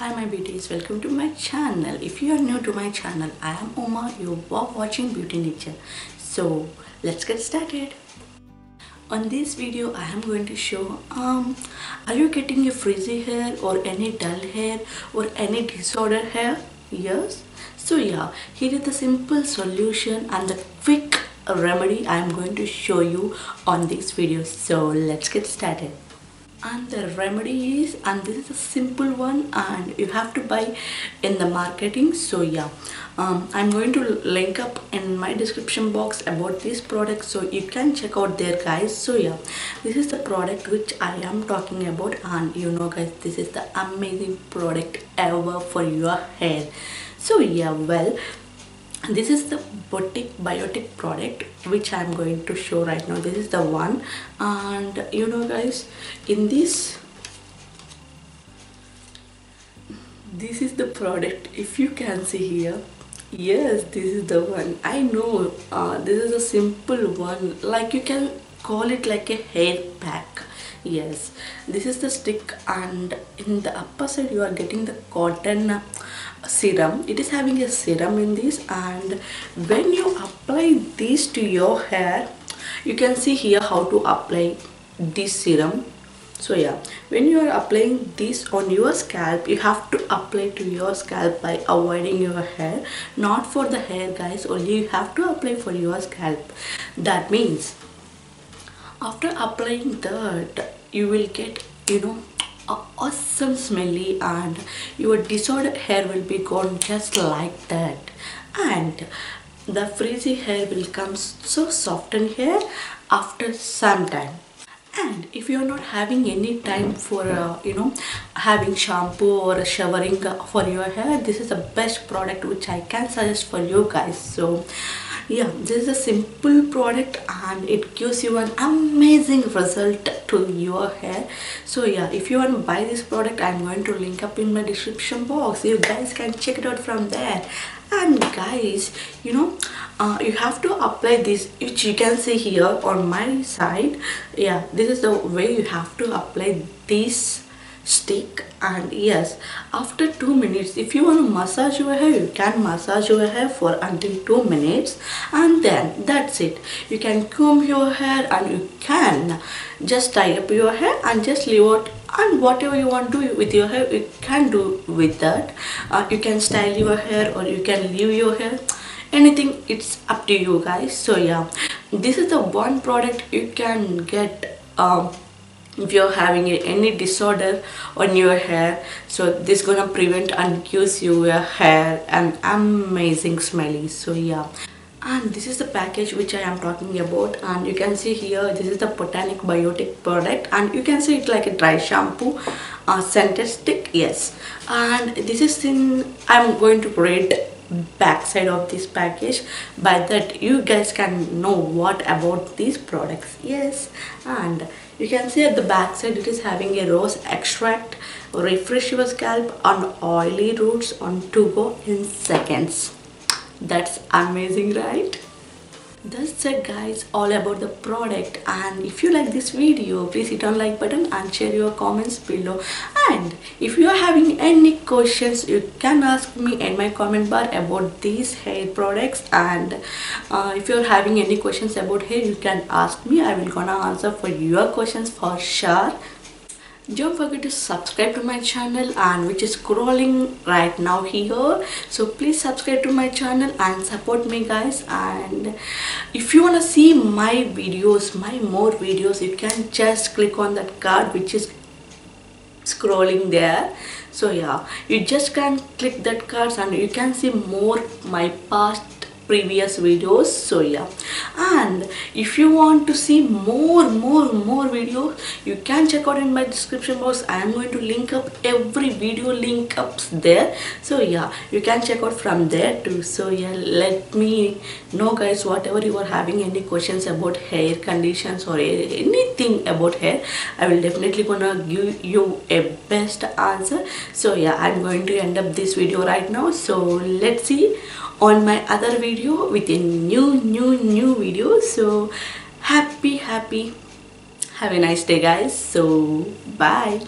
Hi my beauties, welcome to my channel. If you are new to my channel, I am Uma, you are watching Beauty Nature. So let's get started. On this video I am going to show are you getting a frizzy hair or any dull hair or any disorder hair? Yes. So yeah, here is the simple solution and the quick remedy I am going to show you on this video. So let's get started. And the remedy is, and this is a simple one and you have to buy in the marketing. So yeah, I'm going to link up in my description box about this product, so you can check out there guys. So yeah, this is the product which I am talking about, and you know guys, this is the amazing product ever for your hair. So yeah, well, this is the boutique biotic product which I'm going to show right now. This is the one, and you know guys, in this is the product. If you can see here, yes, this is the one. I know this is a simple one, like you can call it like a hair pack. Yes, this is the stick, and in the upper side you are getting the cotton serum. It is having a serum in this, and when you apply this to your hair, you can see here how to apply this serum. So yeah, when you are applying this on your scalp, you have to apply to your scalp by avoiding your hair, not for the hair guys, only you have to apply for your scalp. That means after applying that, you will get, you know, a awesome smelly, and your disordered hair will be gone just like that, and the frizzy hair will come so soft in hair after some time. And if you are not having any time for having shampoo or showering for your hair, this is the best product which I can suggest for you guys. So yeah, this is a simple product and it gives you an amazing result to your hair. So yeah, if you want to buy this product, I'm going to link up in my description box. You guys can check it out from there. And guys, you know, you have to apply this, which you can see here on my side. Yeah, this is the way you have to apply this stick. And yes, after 2 minutes, if you want to massage your hair, you can massage your hair for until 2 minutes, and then that's it. You can comb your hair and you can just tie up your hair and just leave it, and whatever you want to do with your hair, you can do with that. You can style your hair or you can leave your hair, anything, it's up to you guys. So yeah, this is the one product you can get if you're having any disorder on your hair. So this gonna prevent and gives your hair an amazing smelly. So yeah, and this is the package which I am talking about, and you can see here this is the Botanic Biotic product, and you can see it like a dry shampoo scented stick. Yes, and this is in, I'm going to read back side of this package, by that you guys can know what about these products. Yes, and you can see at the back side it is having a rose extract, refresh your scalp on oily roots on to go in seconds. That's amazing, right? That's it guys, all about the product. And if you like this video, please hit on like button and share your comments below. And if you are having any questions, you can ask me in my comment bar about these hair products. And if you're having any questions about hair, you can ask me. I will gonna answer for your questions for sure. Don't forget to subscribe to my channel, and which is scrolling right now here. So please subscribe to my channel and support me guys. And if you want to see my videos, my more videos, you can just click on that card which is scrolling there. So yeah, you just can click that cards and you can see more my past previous videos. So yeah, and if you want to see more videos, you can check out in my description box. I am going to link up every video link ups there. So yeah, you can check out from there too. So yeah, let me know guys, whatever you are having any questions about hair conditions or anything about hair, I will definitely gonna give you a best answer. So yeah, I'm going to end up this video right now. So let's see on my other video with a new video. So happy, have a nice day guys. So bye.